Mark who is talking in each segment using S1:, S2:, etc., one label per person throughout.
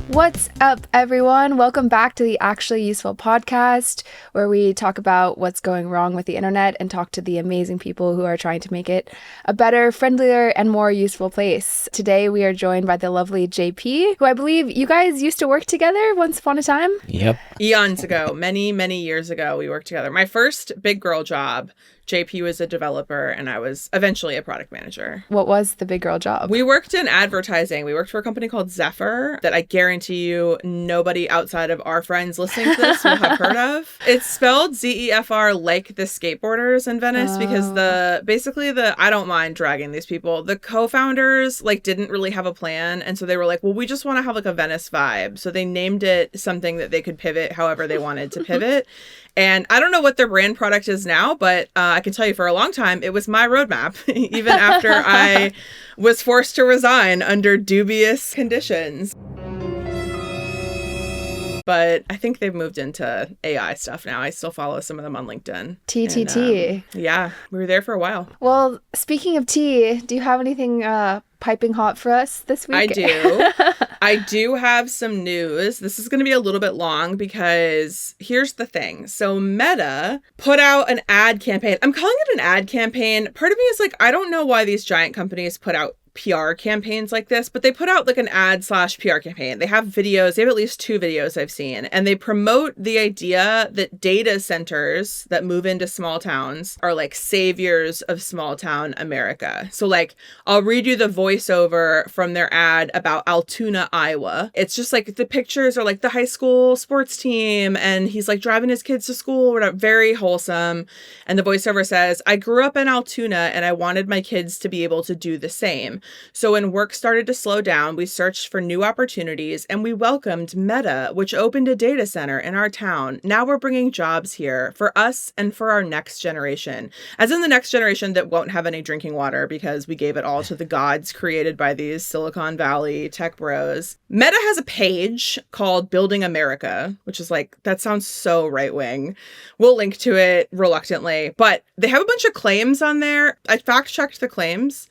S1: What's up, everyone? Welcome back to the Actually Useful podcast, where we talk about what's going wrong with the internet and talk to the amazing people who are trying to make it a better, friendlier, and more useful place. Today, we are joined by the lovely JP, who I believe you guys used to work together once upon a time.
S2: Yep.
S3: Eons ago, many years ago, we worked together. My first big girl job, JP was a developer and I was eventually a product manager.
S1: What was the big girl job?
S3: We worked in advertising. We worked for a company called Zephyr that I guarantee you nobody outside of our friends listening to this will have heard of. It's spelled Z-E-F-R like the skateboarders in Venice because I don't mind dragging these people. The co-founders didn't really have a plan. And so they were like, well, we just want to have a Venice vibe. So they named it something that they could pivot however they wanted to pivot. And I don't know what their brand product is now, but I can tell you for a long time, it was my roadmap, even after I was forced to resign under dubious conditions. But I think they've moved into AI stuff now. I still follow some of them on LinkedIn.
S1: TTT.
S3: Yeah, we were there for a while.
S1: Well, speaking of tea, do you have anything piping hot for us this week?
S3: I do. I do have some news. This is going to be a little bit long because here's the thing. So Meta put out an ad campaign. I'm calling it an ad campaign. Part of me is I don't know why these giant companies put out PR campaigns like this, but they put out an ad/PR campaign. They have videos. They have at least 2 videos I've seen, and they promote the idea that data centers that move into small towns are saviors of small town America. So I'll read you the voiceover from their ad about Altoona, Iowa. It's just the pictures are the high school sports team, and he's driving his kids to school, whatever, very wholesome. And the voiceover says, "I grew up in Altoona and I wanted my kids to be able to do the same. So when work started to slow down, we searched for new opportunities and we welcomed Meta, which opened a data center in our town. Now we're bringing jobs here for us and for our next generation." As in the next generation that won't have any drinking water because we gave it all to the gods created by these Silicon Valley tech bros. Meta has a page called Building America, which is that sounds so right wing. We'll link to it reluctantly, but they have a bunch of claims on there. I fact checked the claims.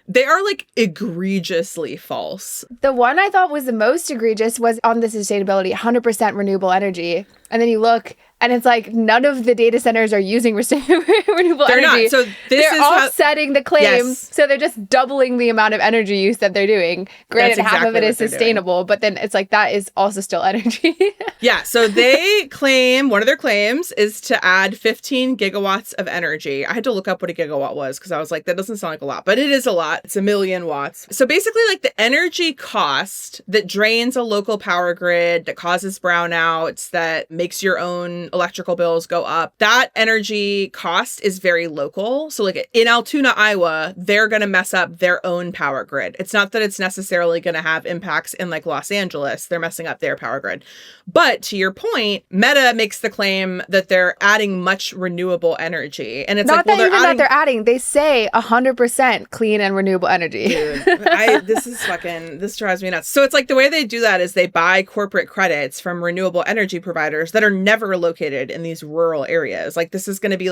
S3: They are egregiously false.
S1: The one I thought was the most egregious was on the sustainability, 100% renewable energy. And then you look and it's none of the data centers are using renewable
S3: They're
S1: energy.
S3: not. So
S1: they're offsetting the claim.
S3: Yes.
S1: So they're just doubling the amount of energy use that they're doing. Granted, half of it is sustainable, but then it's that is also still energy.
S3: Yeah. So they claim, one of their claims is to add 15 gigawatts of energy. I had to look up what a gigawatt was because I was that doesn't sound like a lot, but it is a lot. It's 1 million watts. So basically the energy cost that drains a local power grid, that causes brownouts, that makes your own electrical bills go up, that energy cost is very local. So in Altoona, Iowa, they're going to mess up their own power grid. It's not that it's necessarily going to have impacts in Los Angeles. They're messing up their power grid. But to your point, Meta makes the claim that they're adding much renewable energy. And it's
S1: not that they're adding. They say 100% clean and renewable energy.
S3: Dude, this drives me nuts. So it's the way they do that is they buy corporate credits from renewable energy providers that are never located in these rural areas. This is going to be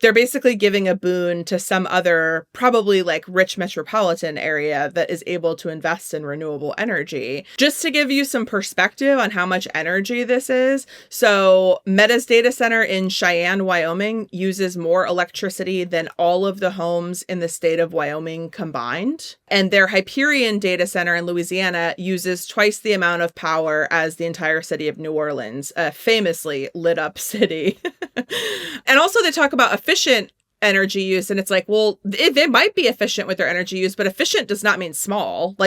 S3: they're basically giving a boon to some other probably rich metropolitan area that is able to invest in renewable energy. Just to give you some perspective on how much energy this is. So Meta's data center in Cheyenne, Wyoming uses more electricity than all of the homes in the state of Wyoming combined. And their Hyperion data center in Louisiana uses twice the amount of power as the entire city of New Orleans, a famously lit up city. And also they talk about efficient energy use, and it's well, they might be efficient with their energy use, but efficient does not mean small.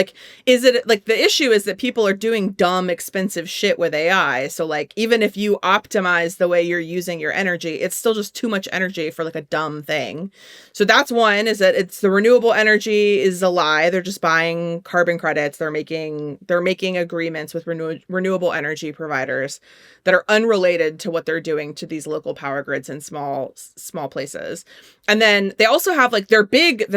S3: Is it the issue is that people are doing dumb, expensive shit with AI. So even if you optimize the way you're using your energy, it's still just too much energy for a dumb thing. So that's one, is that it's the renewable energy is a lie. They're just buying carbon credits. They're making agreements with renewable energy providers that are unrelated to what they're doing to these local power grids in small places. And then they also have like the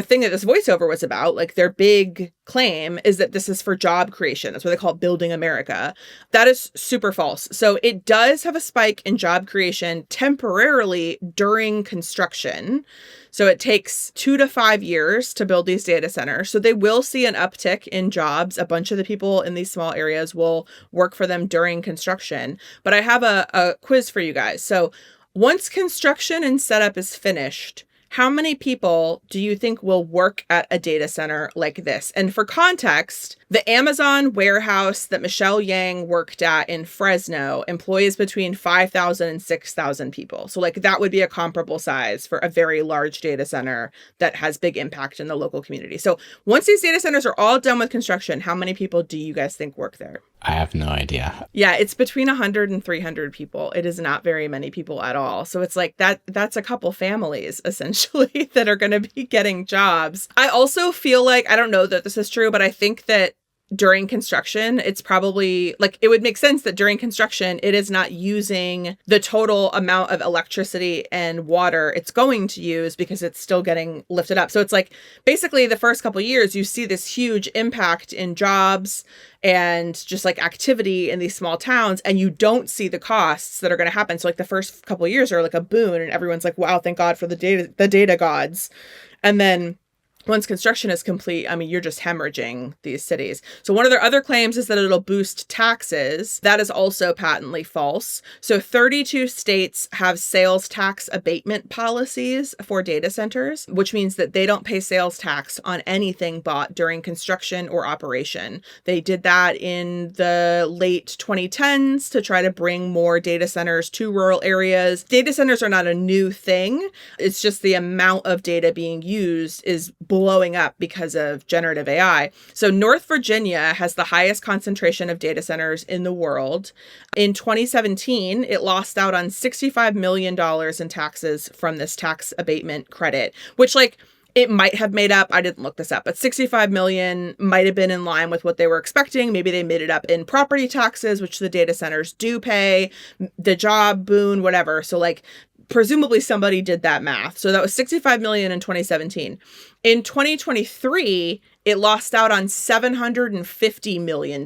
S3: thing that this voiceover was about, like their big claim is that this is for job creation. That's what they call it, Building America. That is super false. So it does have a spike in job creation temporarily during construction. So it takes 2 to 5 years to build these data centers. So they will see an uptick in jobs. A bunch of the people in these small areas will work for them during construction. But I have a quiz for you guys. So once construction and setup is finished, how many people do you think will work at a data center like this? And for context, the Amazon warehouse that Michelle Yang worked at in Fresno employs between 5,000 and 6,000 people. So like that would be a comparable size for a very large data center that has big impact in the local community. So once these data centers are all done with construction, how many people do you guys think work there?
S2: I have no idea.
S3: Yeah, it's between 100 and 300 people. It is not very many people at all. So it's like that's a couple families essentially that are going to be getting jobs. I also feel like, I don't know that this is true, but I think that during construction, it's probably like, it would make sense that during construction, it is not using the total amount of electricity and water it's going to use because it's still getting lifted up. So it's like basically the first couple of years, you see this huge impact in jobs and just like activity in these small towns, and you don't see the costs that are going to happen. So like the first couple of years are like a boon, and everyone's like, wow, thank God for the data gods. And then once construction is complete, I mean, you're just hemorrhaging these cities. So one of their other claims is that it'll boost taxes. That is also patently false. So 32 states have sales tax abatement policies for data centers, which means that they don't pay sales tax on anything bought during construction or operation. They did that in the late 2010s to try to bring more data centers to rural areas. Data centers are not a new thing. It's just the amount of data being used is blowing up because of generative AI. So North Virginia has the highest concentration of data centers in the world. In 2017, it lost out on $65 million in taxes from this tax abatement credit, which like it might have made up. I didn't look this up, but 65 million might have been in line with what they were expecting. Maybe they made it up in property taxes, which the data centers do pay, the job boon, whatever. So like presumably somebody did that math. So that was 65 million in 2017. In 2023, it lost out on $750 million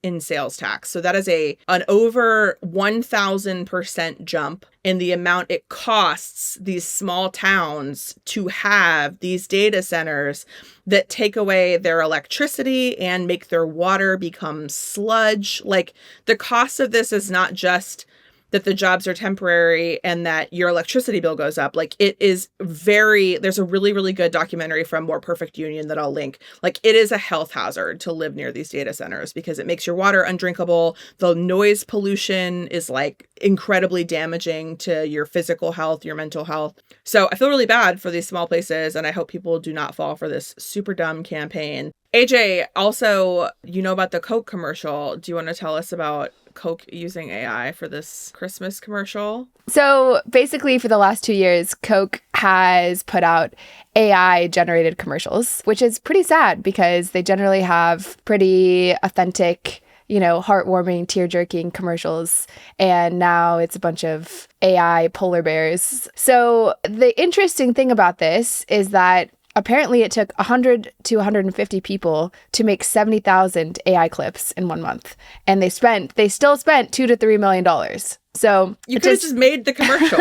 S3: in sales tax. So that is an over 1,000% jump in the amount it costs these small towns to have these data centers that take away their electricity and make their water become sludge. Like the cost of this is not just that the jobs are temporary and that your electricity bill goes up. Like it is there's a really, really good documentary from More Perfect Union that I'll link. Like it is a health hazard to live near these data centers because it makes your water undrinkable. The noise pollution is like incredibly damaging to your physical health, your mental health. So I feel really bad for these small places, and I hope people do not fall for this super dumb campaign. AJ, also, you know about the Coke commercial. Do you want to tell us about Coke using AI for this Christmas commercial?
S1: So basically for the last 2 years, Coke has put out AI generated commercials, which is pretty sad because they generally have pretty authentic, heartwarming, tear-jerking commercials. And now it's a bunch of AI polar bears. So the interesting thing about this is that apparently it took 100 to 150 people to make 70,000 AI clips in 1 month. And they still spent $2 to $3 million. So
S3: you could have just made the commercial.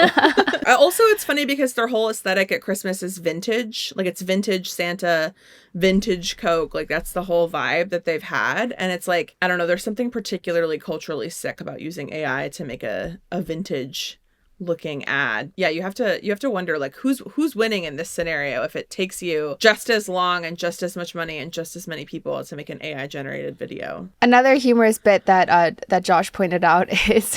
S3: Also, it's funny because their whole aesthetic at Christmas is vintage. Like it's vintage Santa, vintage Coke. Like that's the whole vibe that they've had. And it's like, I don't know, there's something particularly culturally sick about using AI to make a vintage looking ad. Yeah, you have to wonder like who's winning in this scenario if it takes you just as long and just as much money and just as many people to make an AI generated video.
S1: Another humorous bit that Josh pointed out is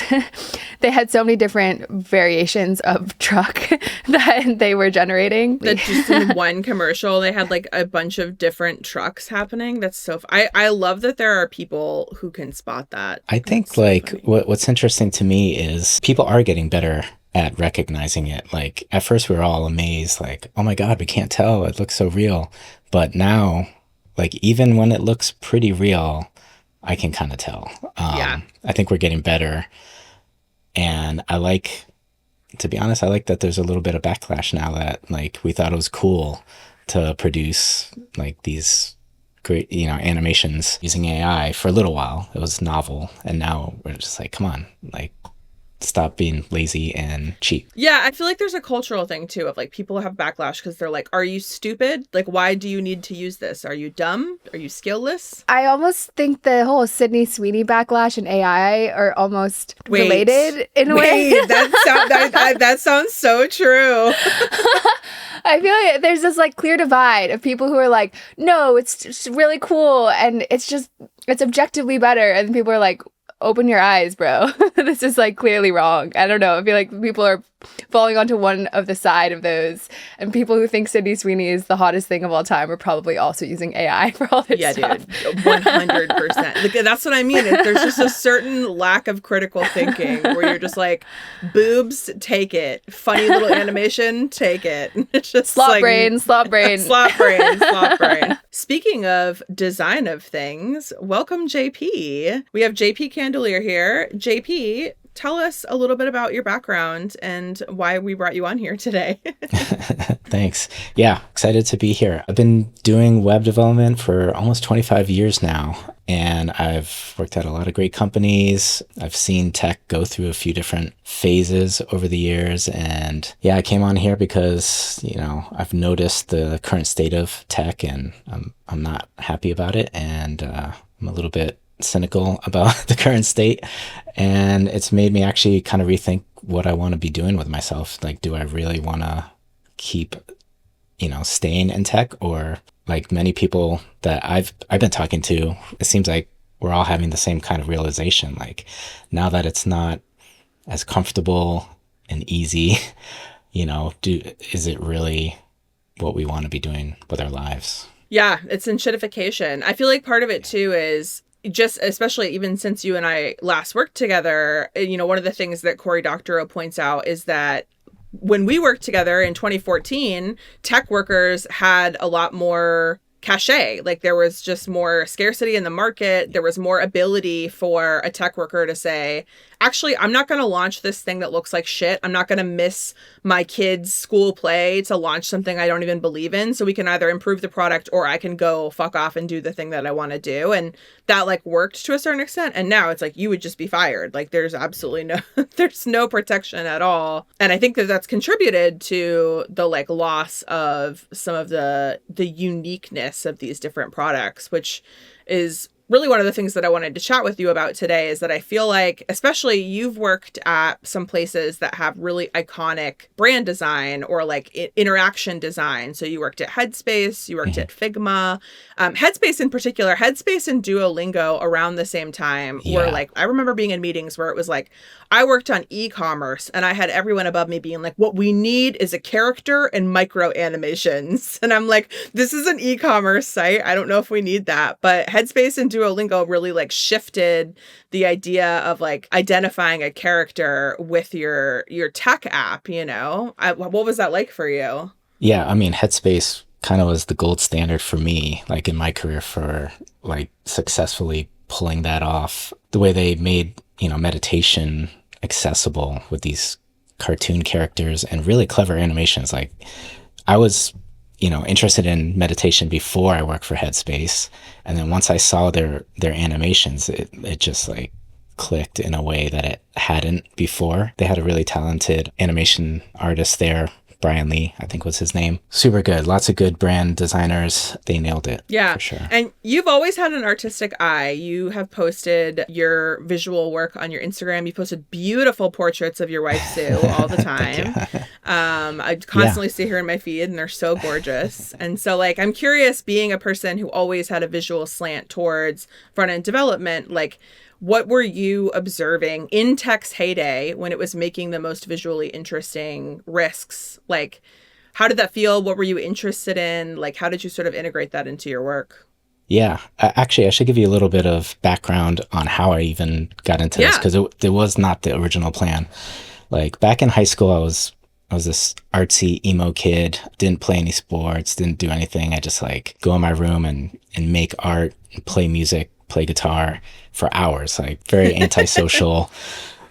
S1: they had so many different variations of truck that they were generating.
S3: That just in one commercial they had like a bunch of different trucks happening. That's so I love that there are people who can spot that.
S2: I think like what's interesting to me is people are getting better at recognizing it. Like at first we were all amazed, like, oh my God, we can't tell. It looks so real. But now, like even when it looks pretty real, I can kind of tell.
S3: Yeah.
S2: I think we're getting better. And I like to be honest, I like that there's a little bit of backlash now that like we thought it was cool to produce like these great, animations using AI for a little while. It was novel. And now we're just like, come on, like stop being lazy and cheap.
S3: Yeah, I feel like there's a cultural thing too of like people have backlash because they're like, are you stupid? Like, why do you need to use this? Are you dumb? Are you skillless?
S1: I almost think the whole Sydney Sweeney backlash and AI are almost related in a way.
S3: That sounds so true.
S1: I feel like there's this like clear divide of people who are like, no, it's just really cool and it's objectively better. And people are like, open your eyes, bro. This is like clearly wrong. I don't know. I feel like people are falling onto one of the side of those. And people who think Sydney Sweeney is the hottest thing of all time are probably also using AI for all their stuff.
S3: Yeah, dude. 100%. Like, that's what I mean. There's just a certain lack of critical thinking where you're just like, boobs, take it. Funny little animation, take it. It's just
S1: slop
S3: like,
S1: brain.
S3: slop brain. Speaking of design of things, welcome JP. We have JP Candelier here. JP, tell us a little bit about your background and why we brought you on here today.
S2: Thanks. Yeah, excited to be here. I've been doing web development for almost 25 years now, and I've worked at a lot of great companies. I've seen tech go through a few different phases over the years, and yeah, I came on here because, I've noticed the current state of tech, and I'm not happy about it, and I'm a little bit cynical about the current state, and it's made me actually kind of rethink what I want to be doing with myself. Like, do I really want to keep staying in tech, or like many people that I've been talking to, it seems like we're all having the same kind of realization, like now that it's not as comfortable and easy, is it really what we want to be doing with our lives?
S3: Yeah, it's enshittification. I feel like part of it too is just, especially even since you and I last worked together, one of the things that Cory Doctorow points out is that when we worked together in 2014, tech workers had a lot more cachet. Like, there was just more scarcity in the market. There was more ability for a tech worker to say, actually, I'm not going to launch this thing that looks like shit. I'm not going to miss my kids' school play to launch something I don't even believe in. So we can either improve the product or I can go fuck off and do the thing that I want to do. And that like worked to a certain extent. And now it's like, you would just be fired. Like, there's absolutely there's no protection at all. And I think that that's contributed to the like loss of some of the uniqueness of these different products, which is really one of the things that I wanted to chat with you about today. Is that I feel like, especially you've worked at some places that have really iconic brand design or like interaction design. So you worked at Headspace, you worked at Figma, Headspace in particular. Headspace and Duolingo around the same time were like, I remember being in meetings where it was like, I worked on e-commerce and I had everyone above me being like, what we need is a character and micro animations. And I'm like, this is an e-commerce site. I don't know if we need that. But Headspace and Duolingo really like shifted the idea of like identifying a character with your tech app, what was that like for you?
S2: Yeah, I mean, Headspace kind of was the gold standard for me, like in my career, for like successfully pulling that off. The way they made, meditation accessible with these cartoon characters and really clever animations. Like, I was, interested in meditation before I worked for Headspace. And then once I saw their animations, it just like clicked in a way that it hadn't before. They had a really talented animation artist there, Brian Lee, I think was his name. Super good. Lots of good brand designers. They nailed it.
S3: Yeah.
S2: For sure.
S3: And you've always had an artistic eye. You have posted your visual work on your Instagram. You posted beautiful portraits of your wife, Sue, all the time. I constantly see her in my feed and they're so gorgeous. And so like, I'm curious, being a person who always had a visual slant towards front-end development, like, what were you observing in tech's heyday when it was making the most visually interesting risks? Like, how did that feel? What were you interested in? Like, how did you sort of integrate that into your work?
S2: Yeah, actually, I should give you a little bit of background on how I even got into this, because it was not the original plan. Like, back in high school, I was this artsy emo kid, didn't play any sports, didn't do anything. I just like go in my room and make art and play music, play guitar for hours, like very antisocial,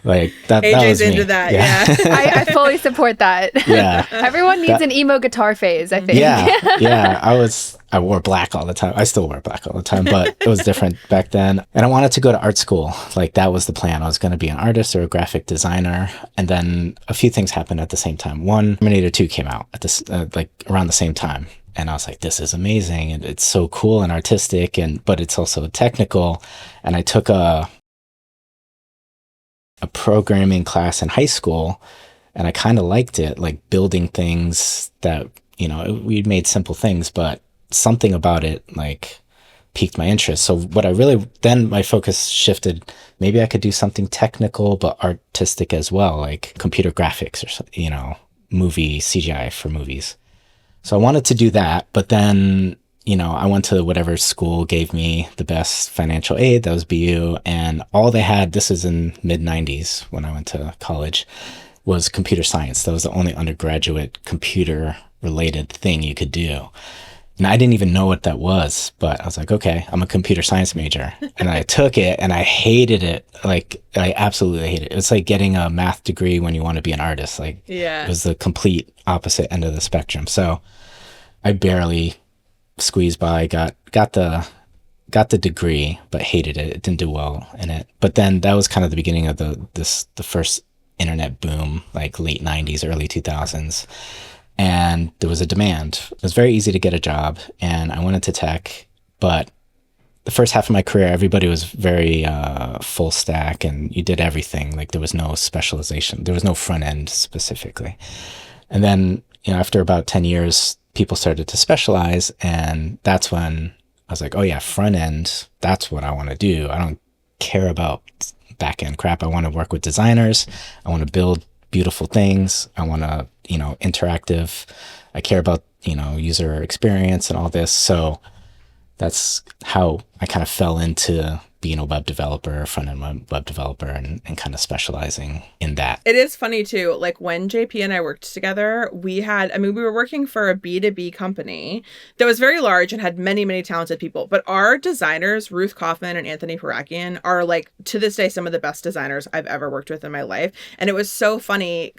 S2: Like that
S3: AJ's
S2: was me.
S3: into that, yeah.
S1: I fully support that.
S2: Yeah.
S1: Everyone needs an emo guitar phase, I think.
S2: Yeah. I wore black all the time. I still wear black all the time, but it was different back then. And I wanted to go to art school. Like that was the plan. I was going to be an artist or a graphic designer. And then a few things happened at the same time. One, Terminator 2 came out at this like around the same time. And I was like, this is amazing. And it's so cool and artistic, but it's also technical. And I took a programming class in high school, and I kind of liked it, like building things that, we made simple things, but something about it like piqued my interest. So then my focus shifted. Maybe I could do something technical, but artistic as well, like computer graphics or, movie CGI for movies. So I wanted to do that, but then, I went to whatever school gave me the best financial aid. That was BU. And all they had, this is in mid 90s when I went to college, was computer science. That was the only undergraduate computer related thing you could do. And I didn't even know what that was, but I was like, okay, I'm a computer science major. And I took it and I hated it. Like, I absolutely hated it. It's like getting a math degree when you want to be an artist. Like,
S3: yeah.
S2: It was the complete opposite end of the spectrum. So I barely squeezed by, got the degree, but hated it. It didn't do well in it. But then that was kind of the beginning of the first internet boom, like late 90s, early 2000s. And there was a demand. It was very easy to get a job, and I went into tech. But the first half of my career, everybody was very full stack, and you did everything. Like there was no specialization. There was no front end specifically. And then, after about 10 years, people started to specialize, and that's when I was like, oh yeah, front end, that's what I want to do. I don't care about back end crap. I want to work with designers. I want to build beautiful things. I want to, interactive. I care about, user experience and all this. So that's how I kind of fell into being a web developer, front-end web developer, and kind of specializing in that.
S3: It is funny too, like when JP and I worked together, we were working for a B2B company that was very large and had many, many talented people. But our designers, Ruth Kaufman and Anthony Parakian, are like, to this day, some of the best designers I've ever worked with in my life. And it was so funny,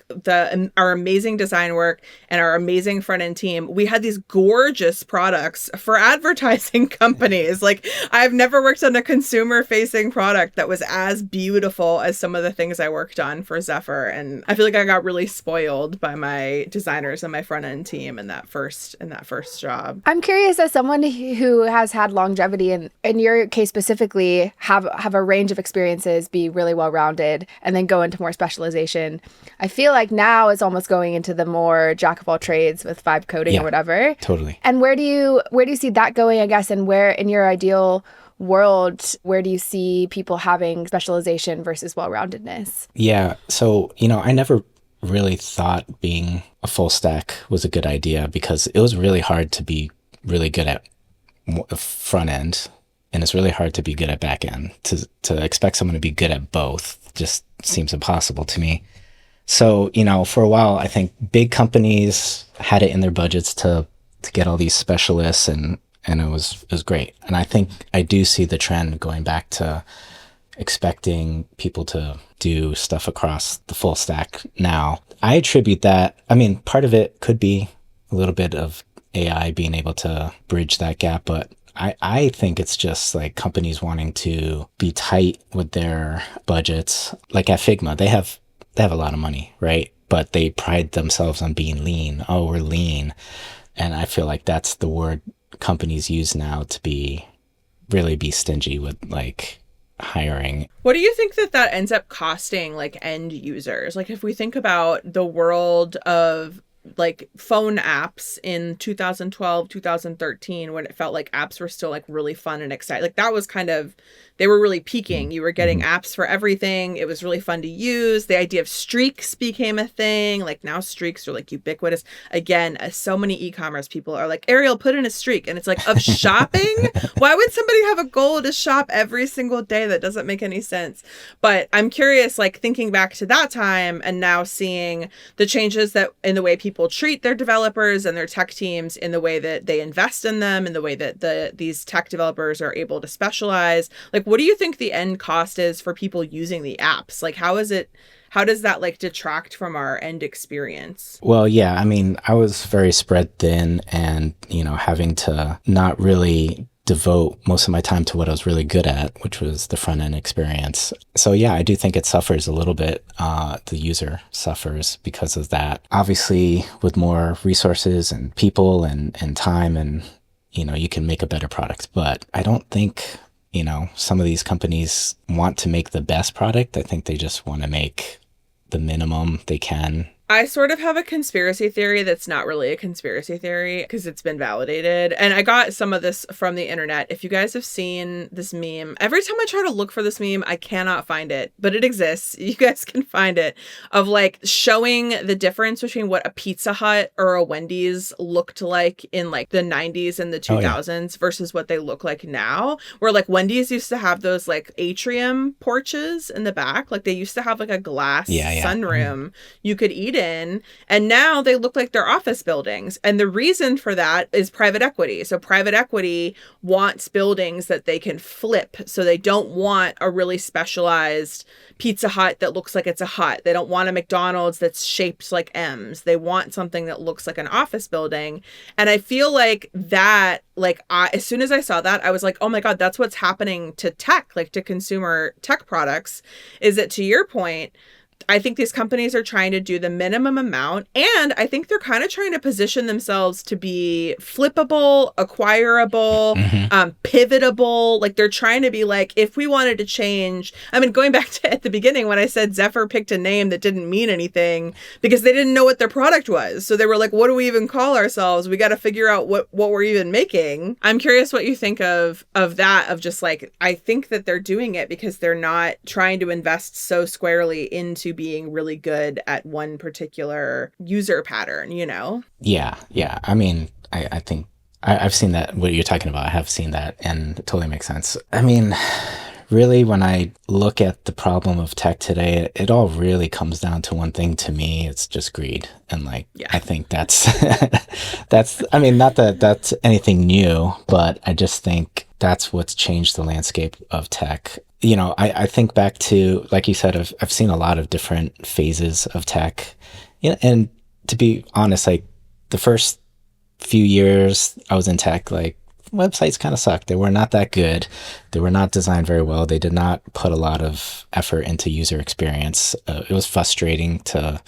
S3: our amazing design work and our amazing front-end team, we had these gorgeous products for advertising companies. Like, I've never worked on a consumer-facing product that was as beautiful as some of the things I worked on for Zephyr. And I feel like I got really spoiled by my designers and my front-end team in that first job.
S1: I'm curious, as someone who has had longevity, and in your case specifically, have a range of experiences, be really well-rounded, and then go into more specialization. I feel like now it's almost going into the more jack of all trades with vibe coding or whatever.
S2: Totally.
S1: And where do you see that going, I guess, and where in your ideal world, where do you see people having specialization versus well-roundedness? Yeah.
S2: So, I never really thought being a full stack was a good idea, because it was really hard to be really good at front end, and it's really hard to be good at back end. To expect someone to be good at both just seems impossible to me. So, for a while, I think big companies had it in their budgets to get all these specialists, and it was great. And I think I do see the trend going back to expecting people to do stuff across the full stack now. I attribute that, part of it could be a little bit of AI being able to bridge that gap, but I think it's just like companies wanting to be tight with their budgets. Like at Figma, they have a lot of money, right? But they pride themselves on being lean. Oh, we're lean. And I feel like that's the word companies use now to really be stingy with like hiring.
S3: What do you think that ends up costing like end users? Like if we think about the world of like phone apps in 2012, 2013, when it felt like apps were still like really fun and exciting. Like that was they were really peaking. You were getting apps for everything. It was really fun to use. The idea of streaks became a thing. Like now streaks are like ubiquitous. Again, so many e-commerce people are like, Ariel, put in a streak. And it's like, of shopping? Why would somebody have a goal to shop every single day? That doesn't make any sense. But I'm curious, like thinking back to that time and now seeing the changes that in the way people treat their developers and their tech teams, in the way that they invest in them, in the way that these tech developers are able to specialize. Like, what do you think the end cost is for people using the apps? Like, how does that like detract from our end experience?
S2: Well, yeah, I mean, I was very spread thin and, having to not really devote most of my time to what I was really good at, which was the front end experience. So yeah, I do think it suffers a little bit. The user suffers because of that. Obviously, with more resources and people and time and, you can make a better product. But I don't think, some of these companies want to make the best product. I think they just want to make the minimum they can.
S3: I sort of have a conspiracy theory that's not really a conspiracy theory because it's been validated. And I got some of this from the internet. If you guys have seen this meme, every time I try to look for this meme, I cannot find it, but it exists. You guys can find it, of like showing the difference between what a Pizza Hut or a Wendy's looked like in like the 90s and the 2000s versus what they look like now. Where like Wendy's used to have those like atrium porches in the back. Like they used to have like a glass sunroom you could eat in, and now they look like they're office buildings. And the reason for that is private equity. So private equity wants buildings that they can flip. So they don't want a really specialized Pizza Hut that looks like it's a hut. They don't want a McDonald's that's shaped like M's. They want something that looks like an office building. And I feel like that, like, as soon as I saw that, I was like, oh my God, that's what's happening to tech, like to consumer tech products, is that, to your point, I think these companies are trying to do the minimum amount, and I think they're kind of trying to position themselves to be flippable, acquirable, pivotable. Like they're trying to be like, if we wanted to change, I mean, going back to at the beginning when I said Zephyr picked a name that didn't mean anything because they didn't know what their product was. So they were like, what do we even call ourselves? We got to figure out what we're even making. I'm curious what you think of that, of just like, I think that they're doing it because they're not trying to invest so squarely into being really good at one particular user pattern,
S2: Yeah. I mean, I think I've seen that, what you're talking about. I have seen that, and it totally makes sense. I mean, really, when I look at the problem of tech today, it all really comes down to one thing to me. It's just greed. And like, I think that's, I mean, not that that's anything new, but I just think that's what's changed the landscape of tech. I think back to, like you said, I've seen a lot of different phases of tech. And to be honest, like the first few years I was in tech, like websites kind of sucked. They were not that good. They were not designed very well. They did not put a lot of effort into user experience. It was frustrating to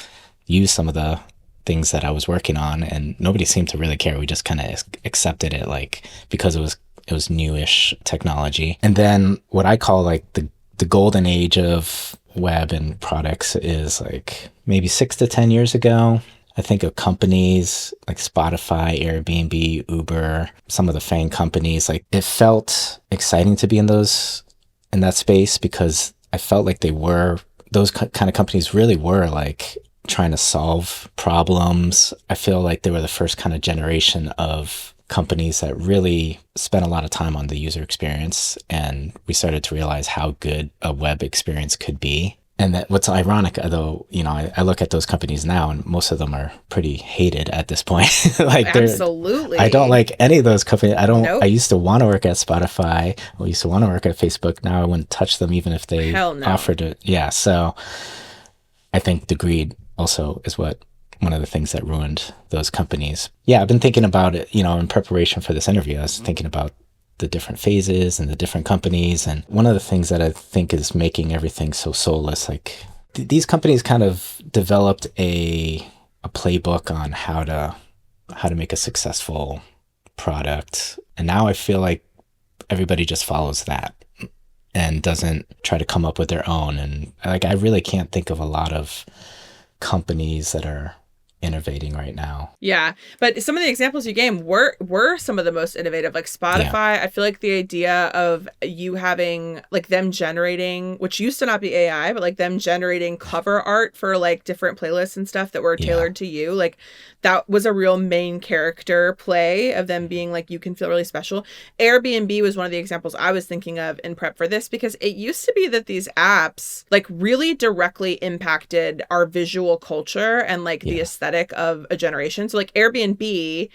S2: use some of the things that I was working on, and nobody seemed to really care. We just kind of accepted it, like, because it was newish technology. And then what I call like the golden age of web and products is like maybe 6 to 10 years ago. I think of companies like Spotify, Airbnb, Uber, some of the FAANG companies. Like it felt exciting to be in that space because I felt like those kind of companies really were like trying to solve problems. I feel like they were the first kind of generation of companies that really spent a lot of time on the user experience, and we started to realize how good a web experience could be. And that what's ironic, though, I look at those companies now, and most of them are pretty hated at this point. Like,
S3: absolutely,
S2: I don't like any of those companies.
S3: Nope.
S2: I used to want to work at Spotify. I used to want to work at Facebook. Now I wouldn't touch them even if they offered it. Yeah, so I think the greed also is one of the things that ruined those companies. Yeah, I've been thinking about it, in preparation for this interview. I was thinking about the different phases and the different companies. And one of the things that I think is making everything so soulless, like these companies kind of developed a playbook on how to make a successful product. And now I feel like everybody just follows that and doesn't try to come up with their own. And like, I really can't think of a lot of companies that are innovating right now.
S3: Yeah, but some of the examples you gave were some of the most innovative, like Spotify. I feel like the idea of you having like them generating, which used to not be AI, but like them generating cover art for like different playlists and stuff that were tailored to you, like that was a real main character play of them being like, you can feel really special. Airbnb was one of the examples I was thinking of in prep for this, because it used to be that these apps like really directly impacted our visual culture and like the aesthetic of a generation. So like Airbnb,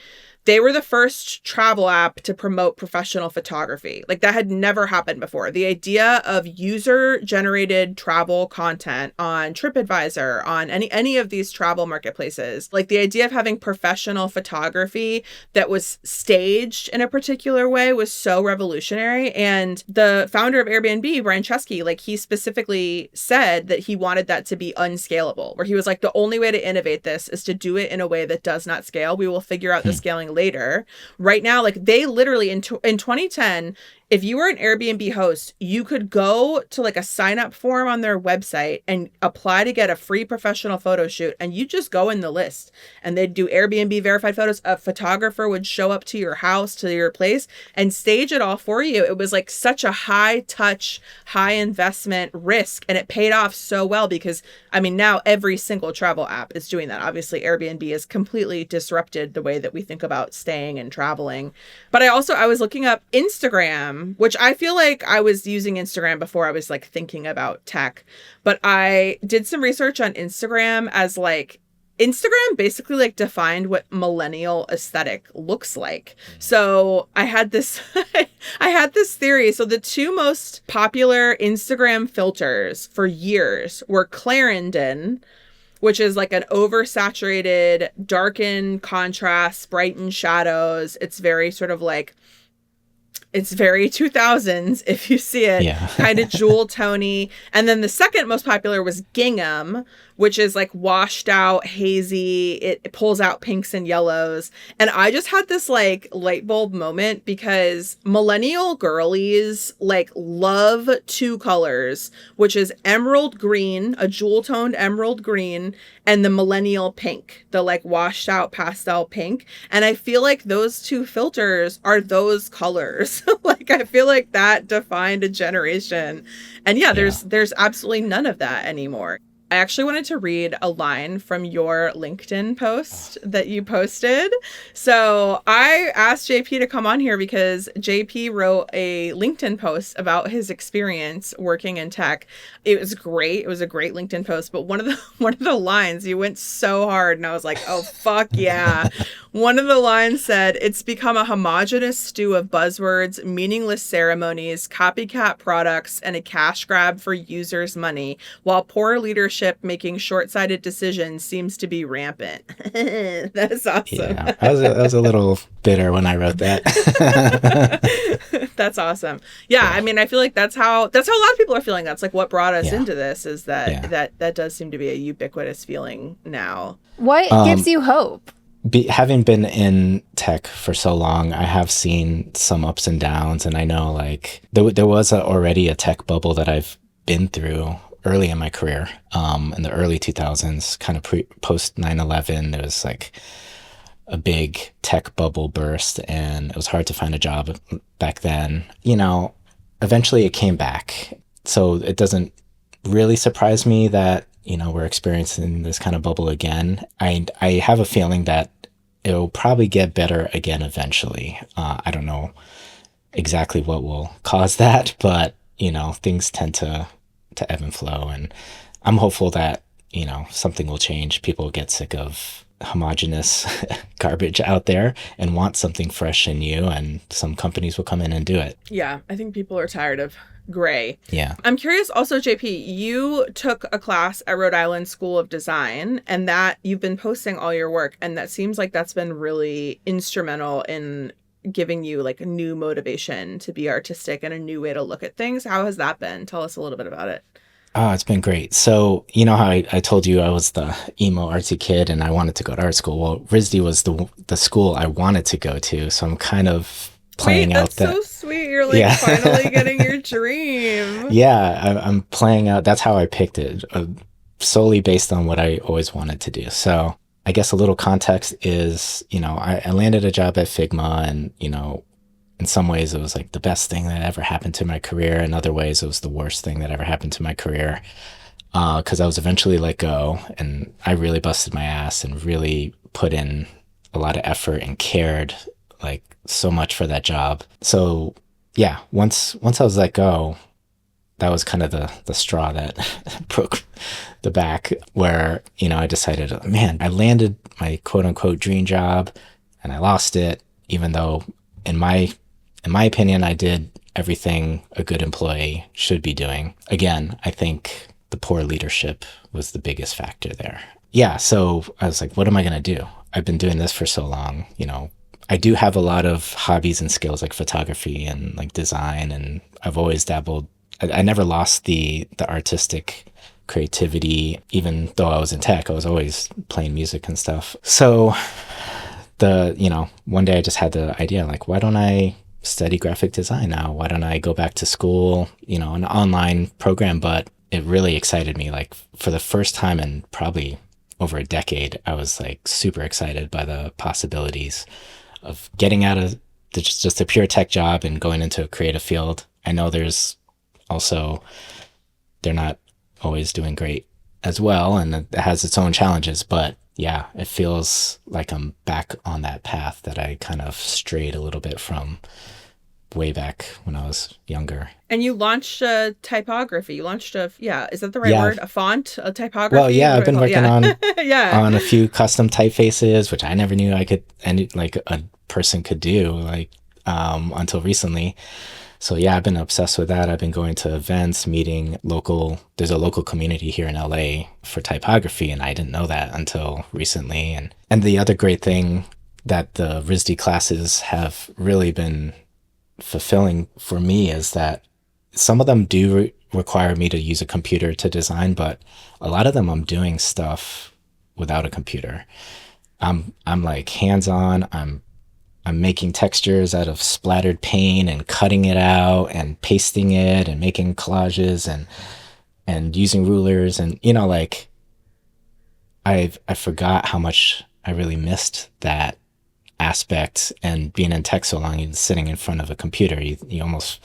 S3: They were the first travel app to promote professional photography. Like that had never happened before. The idea of user-generated travel content on TripAdvisor, on any of these travel marketplaces, like the idea of having professional photography that was staged in a particular way was so revolutionary. And the founder of Airbnb, Brian Chesky, like he specifically said that he wanted that to be unscalable, where he was like, the only way to innovate this is to do it in a way that does not scale. We will figure out the scaling later. Right now, like they literally in 2010, if you were an Airbnb host, you could go to like a sign up form on their website and apply to get a free professional photo shoot. And you just go in the list and they'd do Airbnb verified photos. A photographer would show up to your house, to your place, and stage it all for you. It was like such a high touch, high investment risk. And it paid off so well because, I mean, now every single travel app is doing that. Obviously, Airbnb has completely disrupted the way that we think about staying and traveling. But I was looking up Instagram, which I feel like I was using Instagram before I was like thinking about tech. But I did some research on Instagram as like Instagram basically like defined what millennial aesthetic looks like. So I had this I had this theory. So the two most popular Instagram filters for years were Clarendon, which is like an oversaturated, darken contrast, brighten shadows. It's very sort of like, it's very 2000s if you see it, kind of jewel tony. And then the second most popular was Gingham, which is like washed out, hazy. It pulls out pinks and yellows. And I just had this like light bulb moment because millennial girlies like love two colors, which is emerald green, a jewel toned emerald green, and the millennial pink, the like washed out pastel pink. And I feel like those two filters are those colors. Like I feel like that defined a generation. And there's absolutely none of that anymore. I actually wanted to read a line from your LinkedIn post that you posted. So I asked JP to come on here because JP wrote a LinkedIn post about his experience working in tech. It was great. It was a great LinkedIn post. But one of the lines, you went so hard and I was like, oh, fuck yeah. One of the lines said, "It's become a homogenous stew of buzzwords, meaningless ceremonies, copycat products, and a cash grab for users' money, while poor leadership making short-sighted decisions seems to be rampant." That is awesome.
S2: Yeah, I was a little bitter when I wrote that.
S3: That's awesome. Yeah, I mean, I feel like that's how a lot of people are feeling. That's like what brought us into this, is that does seem to be a ubiquitous feeling now.
S1: What gives you hope?
S2: Having been in tech for so long, I have seen some ups and downs, and I know like there was already a tech bubble that I've been through early in my career, in the early 2000s, kind of post 9/11. There was like a big tech bubble burst, and it was hard to find a job back then. You know, eventually it came back, so it doesn't really surprise me that, you know, we're experiencing this kind of bubble again. I have a feeling that it'll probably get better again eventually. I don't know exactly what will cause that, but, you know, things tend to ebb and flow. And I'm hopeful that, you know, something will change. People will get sick of homogenous garbage out there and want something fresh and new, and some companies will come in and do it.
S3: Yeah, I think people are tired of gray.
S2: Yeah.
S3: I'm curious also, JP, you took a class at Rhode Island School of Design, and that you've been posting all your work, and that seems like that's been really instrumental in giving you like a new motivation to be artistic and a new way to look at things. How has that been? Tell us a little bit about it.
S2: Oh, it's been great. So, you know how I told you I was the emo artsy kid and I wanted to go to art school? Well, RISD was the school I wanted to go to. So I'm kind of playing out that.
S3: That's so sweet. You're like finally getting your dream.
S2: Yeah, I'm playing out. That's how I picked it, solely based on what I always wanted to do. So I guess a little context is, you know, I landed a job at Figma, and, you know, in some ways it was like the best thing that ever happened to my career. In other ways it was the worst thing that ever happened to my career, because I was eventually let go, and I really busted my ass and really put in a lot of effort and cared like so much for that job. So yeah, once I was let go, that was kind of the straw that broke the back, where, you know, I decided, man, I landed my quote unquote dream job. and I lost it, even though in my opinion, I did everything a good employee should be doing. Again, I think the poor leadership was the biggest factor there. Yeah, so I was like, what am I going to do? I've been doing this for so long, you know. I do have a lot of hobbies and skills like photography and like design, and I've always dabbled. I never lost the artistic creativity, even though I was in tech. I was always playing music and stuff. So one day I just had the idea, like, why don't I study graphic design now? Why don't I go back to school, an online program? But it really excited me. Like, for the first time in probably over a decade, I was like super excited by the possibilities of getting out of just a pure tech job and going into a creative field. I know there's also, they're not always doing great as well, and it has its own challenges, but yeah, it feels like I'm back on that path that I kind of strayed a little bit from way back when I was younger.
S3: And you launched a typography. You launched is that the right word? A font, a typography?
S2: Well, yeah, I've been working on
S3: on
S2: a few custom typefaces, which I never knew I could, and like a person could do, until recently. So yeah, I've been obsessed with that. I've been going to events, meeting there's a local community here in LA for typography, and I didn't know that until recently. And the other great thing that the RISD classes have really been fulfilling for me is that some of them do require me to use a computer to design, but a lot of them I'm doing stuff without a computer. I'm like hands-on. I'm making textures out of splattered paint and cutting it out and pasting it and making collages and using rulers, and I forgot how much I really missed that aspect. And being in tech so long, and sitting in front of a computer, you almost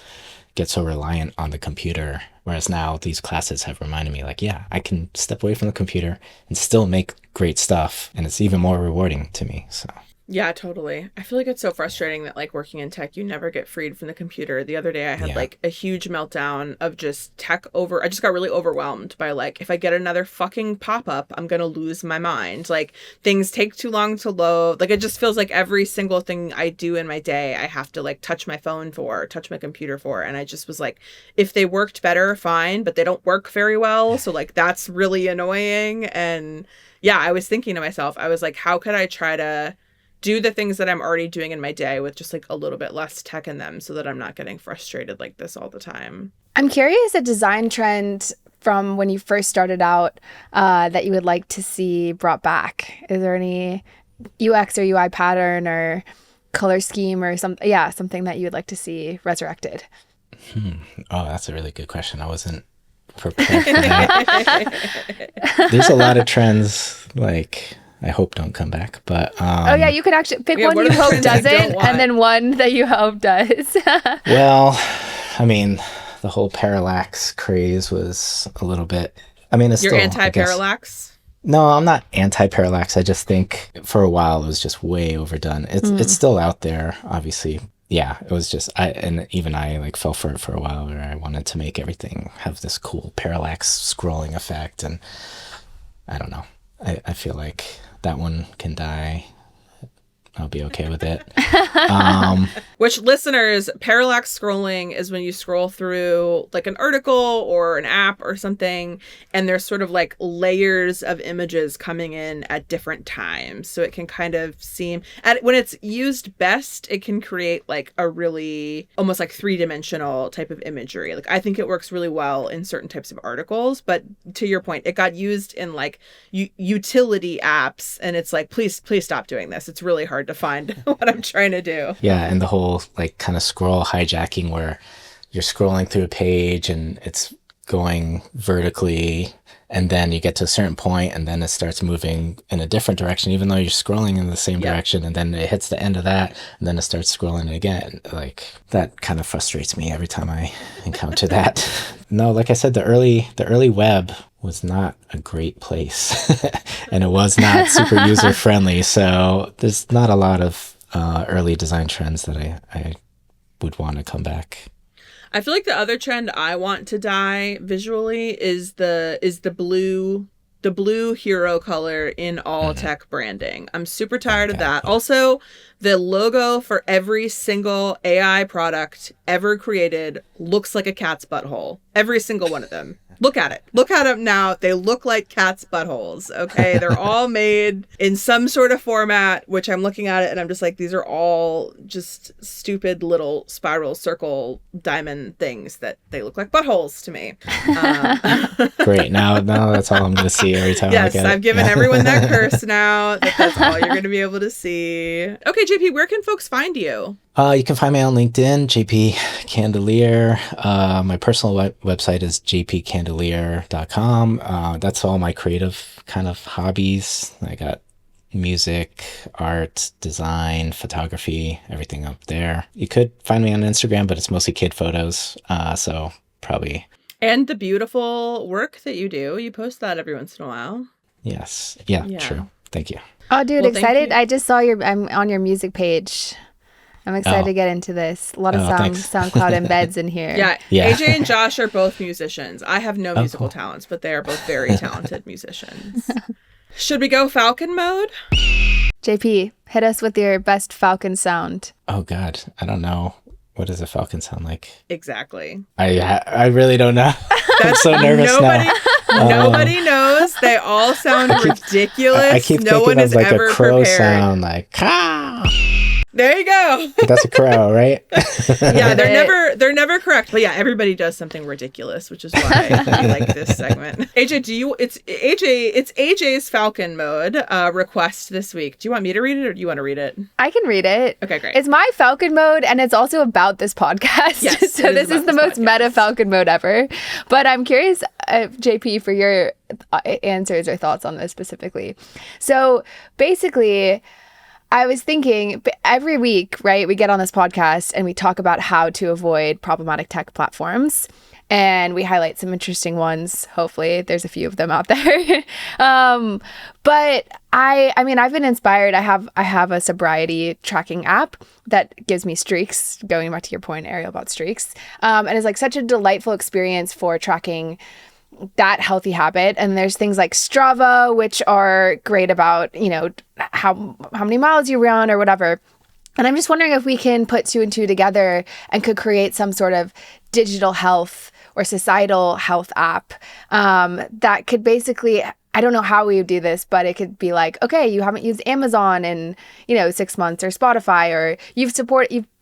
S2: get so reliant on the computer. Whereas now these classes have reminded me, like, yeah, I can step away from the computer and still make great stuff, and it's even more rewarding to me. So.
S3: Yeah, totally. I feel like it's so frustrating that like working in tech, you never get freed from the computer. The other day I had like a huge meltdown of just tech I just got really overwhelmed by like, if I get another fucking pop-up, I'm going to lose my mind. Like, things take too long to load. Like, it just feels like every single thing I do in my day, I have to like touch my phone for, touch my computer for. And I just was like, if they worked better, fine, but they don't work very well. So like, that's really annoying. And yeah, I was thinking to myself, I was like, how could I try to do the things that I'm already doing in my day with just like a little bit less tech in them, so that I'm not getting frustrated like this all the time.
S1: I'm curious, a design trend from when you first started out that you would like to see brought back. Is there any UX or UI pattern or color scheme or something that you would like to see resurrected?
S2: Oh, that's a really good question. I wasn't prepared for that. There's a lot of trends, like, I hope don't come back, but
S1: you could actually pick one you hope doesn't, and then one that you hope does.
S2: Well, I mean, the whole parallax craze was a little bit. I mean, it's
S3: You're
S2: still
S3: anti-parallax?
S2: No, I'm not anti-parallax. I just think for a while it was just way overdone. It's still out there, obviously. Yeah, it was just I like fell for it for a while, where I wanted to make everything have this cool parallax scrolling effect, and I don't know. I feel like that one can die. I'll be okay with it.
S3: Which, listeners, parallax scrolling is when you scroll through like an article or an app or something, and there's sort of like layers of images coming in at different times. So it can kind of seem, when it's used best, it can create like a really almost like three-dimensional type of imagery. Like, I think it works really well in certain types of articles, but to your point, it got used in like utility apps, and it's like, please stop doing this. It's really hard to find what I'm trying to do.
S2: Yeah, and the whole like kind of scroll hijacking, where you're scrolling through a page and it's going vertically, and then you get to a certain point and then it starts moving in a different direction, even though you're scrolling in the same direction, and then it hits the end of that and then it starts scrolling again. Like, that kind of frustrates me every time I encounter that. No, like I said, the early web was not a great place and it was not super user friendly. So there's not a lot of early design trends that I would want to come back.
S3: I feel like the other trend I want to die visually is the blue the blue hero color in all tech branding. I'm super tired of that.
S2: Yeah.
S3: Also, the logo for every single AI product ever created looks like a cat's butthole. Every single one of them. Look at it. Look at them now. They look like cat's buttholes. Okay. They're all made in some sort of format, which I'm looking at it and I'm just like, these are all just stupid little spiral circle diamond things that they look like buttholes to me.
S2: Great. Now that's all I'm going to see every time I look at it.
S3: I've given everyone that curse now. That's all you're going to be able to see. Okay, JP, where can folks find you?
S2: You can find me on LinkedIn, JP Candelier. My personal website is jpcandelier.com. That's all my creative kind of hobbies. I got music, art, design, photography, everything up there. You could find me on Instagram, but it's mostly kid photos. So probably.
S3: And the beautiful work that you do. You post that every once in a while.
S2: Yes. Yeah. True. Thank you.
S1: Oh, dude, excited. I just saw I'm on your music page. I'm excited to get into this. A lot of SoundCloud embeds in here.
S3: Yeah. AJ and Josh are both musicians. I have no musical talents, but they are both very talented musicians. Should we go Falcon mode?
S1: JP, hit us with your best Falcon sound.
S2: Oh, God. I don't know. What does a falcon sound like?
S3: Exactly.
S2: I really don't know. I'm so nervous now.
S3: Nobody knows. They all sound ridiculous.
S2: I keep
S3: no
S2: thinking
S3: one
S2: of
S3: is
S2: like
S3: ever
S2: a crow
S3: prepared.
S2: sound, like caw.
S3: There you go.
S2: That's a crow, right?
S3: Yeah, they're never correct. But yeah, everybody does something ridiculous, which is why I like this segment. AJ, it's AJ's Falcon mode request this week. Do you want me to read it or do you want to read it?
S1: I can read it.
S3: Okay, great.
S1: It's my Falcon mode and it's also about this podcast.
S3: Yes,
S1: so this is the most meta Falcon mode ever. But I'm curious, JP, for your answers or thoughts on this specifically. So basically, I was thinking every week, right, we get on this podcast and we talk about how to avoid problematic tech platforms. And we highlight some interesting ones. Hopefully, there's a few of them out there. But I mean, I've been inspired. I have a sobriety tracking app that gives me streaks. Going back to your point, Ariel, about streaks, and it's like such a delightful experience for tracking that healthy habit. And there's things like Strava, which are great about, how many miles you run or whatever. And I'm just wondering if we can put two and two together and could create some sort of digital health or societal health app that could basically, I don't know how we would do this, but it could be like, okay, you haven't used Amazon in, 6 months, or Spotify, or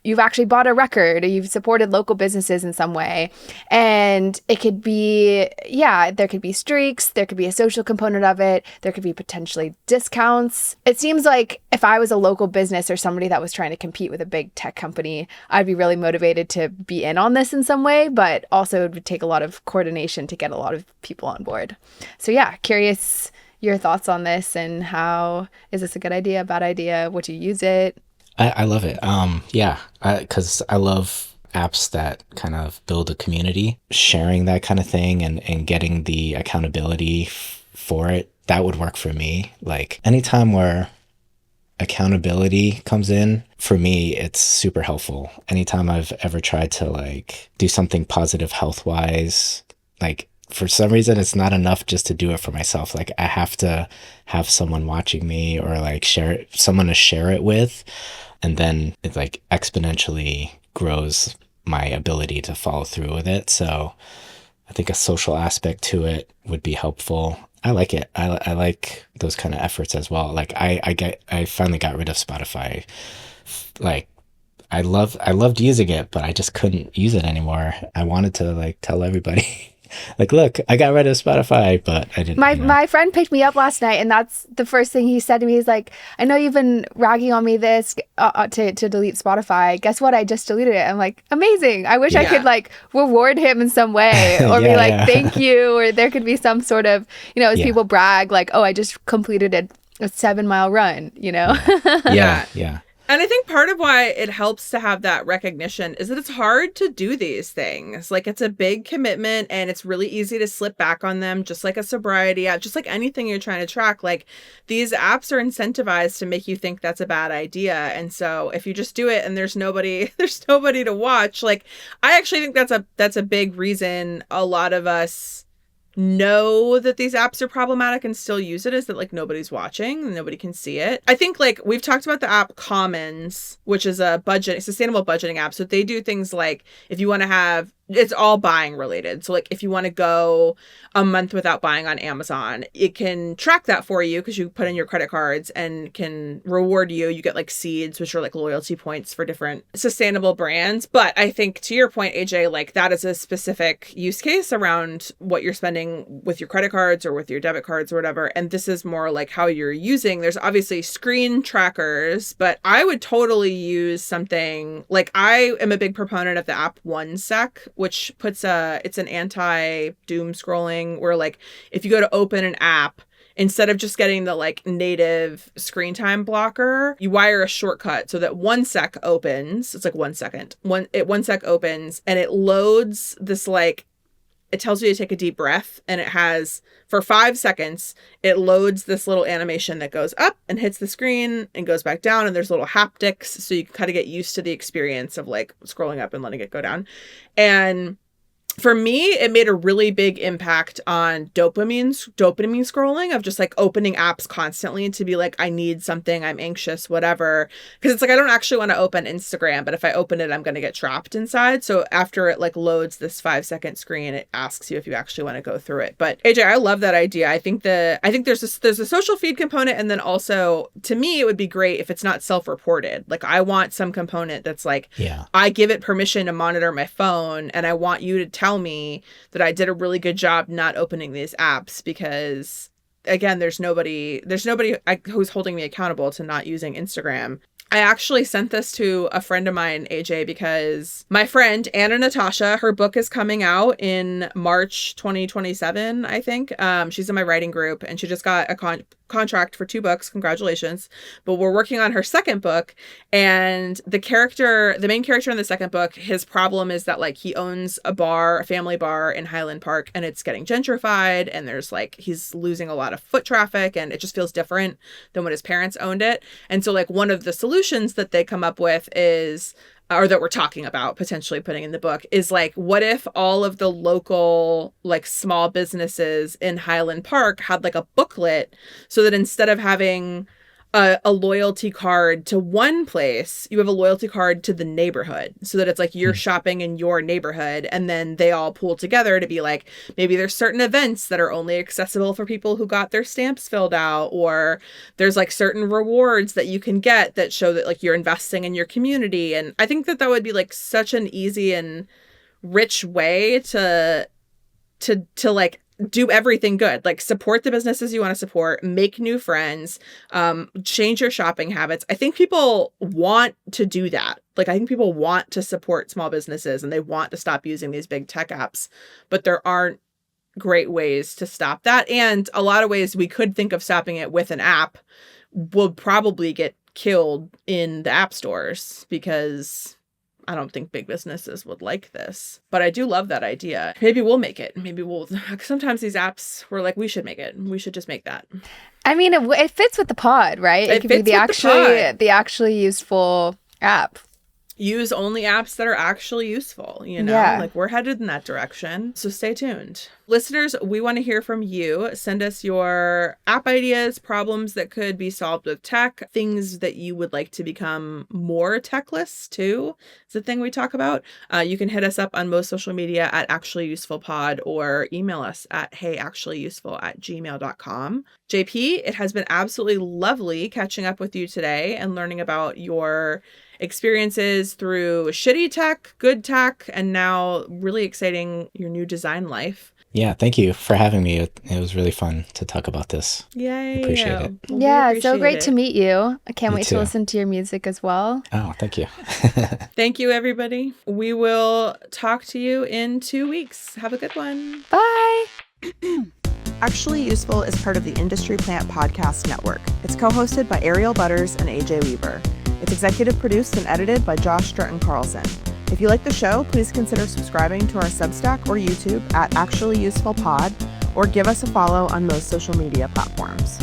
S1: you've actually bought a record, or you've supported local businesses in some way. And it could be, there could be streaks, there could be a social component of it, there could be potentially discounts. It seems like if I was a local business or somebody that was trying to compete with a big tech company, I'd be really motivated to be in on this in some way, but also it would take a lot of coordination to get a lot of people on board. So curious your thoughts on this and how, is this a good idea, bad idea? Would you use it?
S2: I love it. Because I love apps that kind of build a community, sharing that kind of thing and getting the accountability for it. That would work for me. Like anytime where accountability comes in, for me, it's super helpful. Anytime I've ever tried to like do something positive health-wise, like for some reason, it's not enough just to do it for myself. Like I have to have someone watching me or like someone to share it with. And then it like exponentially grows my ability to follow through with it. So I think a social aspect to it would be helpful. I like it. I like those kind of efforts as well. Like I finally got rid of Spotify. Like I loved using it, but I just couldn't use it anymore. I wanted to like tell everybody. Like, look, I got rid of Spotify, but I didn't.
S1: My friend picked me up last night, and that's the first thing he said to me. He's like, I know you've been ragging on me to delete Spotify. Guess what? I just deleted it. I'm like, amazing. I wish I could like reward him in some way or be like, thank you. Or there could be some sort of, as people brag, like, oh, I just completed a 7-mile run,
S2: Yeah.
S3: And I think part of why it helps to have that recognition is that it's hard to do these things. Like it's a big commitment and it's really easy to slip back on them, just like a sobriety app, just like anything you're trying to track. Like these apps are incentivized to make you think that's a bad idea. And so if you just do it and there's nobody to watch, like I actually think that's a big reason a lot of us know that these apps are problematic and still use it is that like nobody's watching and nobody can see it. I think like we've talked about the app Commons, which is a sustainable budgeting app. So they do things like if you want to have, it's all buying related. So like if you want to go a month without buying on Amazon, it can track that for you because you put in your credit cards and can reward you. You get like seeds, which are like loyalty points for different sustainable brands. But I think to your point, AJ, like that is a specific use case around what you're spending with your credit cards or with your debit cards or whatever. And this is more like how you're using. There's obviously screen trackers, but I would totally use something like I am a big proponent of the app OneSec, which puts it's an anti-doom scrolling where like if you go to open an app, instead of just getting the like native screen time blocker, you wire a shortcut so that OneSec opens. It's like 1 second. OneSec opens and it loads this like, it tells you to take a deep breath and it has for 5 seconds, it loads this little animation that goes up and hits the screen and goes back down. And there's little haptics. So you can kind of get used to the experience of like scrolling up and letting it go down. And for me, it made a really big impact on dopamine scrolling of just like opening apps constantly to be like, I need something, I'm anxious, whatever. Because it's like, I don't actually want to open Instagram, but if I open it, I'm going to get trapped inside. So after it like loads this 5 second screen, it asks you if you actually want to go through it. But AJ, I love that idea. I think there's a social feed component. And then also to me, it would be great if it's not self-reported. Like I want some component that's like, I give it permission to monitor my phone and I want you to tell me that I did a really good job not opening these apps because again, there's nobody who's holding me accountable to not using Instagram. I actually sent this to a friend of mine, AJ, because my friend, Anna Natasha, her book is coming out in March 2027, I think. She's in my writing group and she just got a contract for 2 books. Congratulations. But we're working on her second book. And the main character in the second book, his problem is that like he owns a family bar in Highland Park and it's getting gentrified. And there's like, he's losing a lot of foot traffic and it just feels different than when his parents owned it. And so like one of the solutions that they come up with is, or that we're talking about potentially putting in the book is like, what if all of the local like small businesses in Highland Park had like a booklet so that instead of having a loyalty card to one place, you have a loyalty card to the neighborhood so that it's like you're shopping in your neighborhood and then they all pool together to be like, maybe there's certain events that are only accessible for people who got their stamps filled out, or there's like certain rewards that you can get that show that like you're investing in your community. And I think that would be like such an easy and rich way to like do everything good, like support the businesses you want to support, make new friends, change your shopping habits. I think people want to do that. Like, I think people want to support small businesses and they want to stop using these big tech apps, but there aren't great ways to stop that. And a lot of ways we could think of stopping it with an app will probably get killed in the app stores because I don't think big businesses would like this, but I do love that idea. Maybe we'll make it. Sometimes these apps, we're like, we should make it. We should just make that.
S1: I mean, it fits with the pod, right? It could be the actually useful app.
S3: Use only apps that are actually useful, like we're headed in that direction. So stay tuned. Listeners, we want to hear from you. Send us your app ideas, problems that could be solved with tech, things that you would like to become more techless too. It's a thing we talk about. You can hit us up on most social media at actuallyusefulpod or email us at heyactuallyuseful@gmail.com. JP, it has been absolutely lovely catching up with you today and learning about your experiences through shitty tech, good tech, and now really exciting your new design life.
S2: Yeah, thank you for having me. It was really fun to talk about this.
S3: Yay.
S2: Appreciate it.
S1: Yeah, it's so great to meet you. I can't wait to listen to your music as well.
S2: Oh, thank you.
S3: Thank you, everybody. We will talk to you in 2 weeks. Have a good one.
S1: Bye.
S4: Actually Useful is part of the Industry Plant Podcast Network. It's co-hosted by Ariel Butters and AJ Weaver. It's executive produced and edited by Josh Stratton Carlson. If you like the show, please consider subscribing to our Substack or YouTube at Actually Useful Pod, or give us a follow on most social media platforms.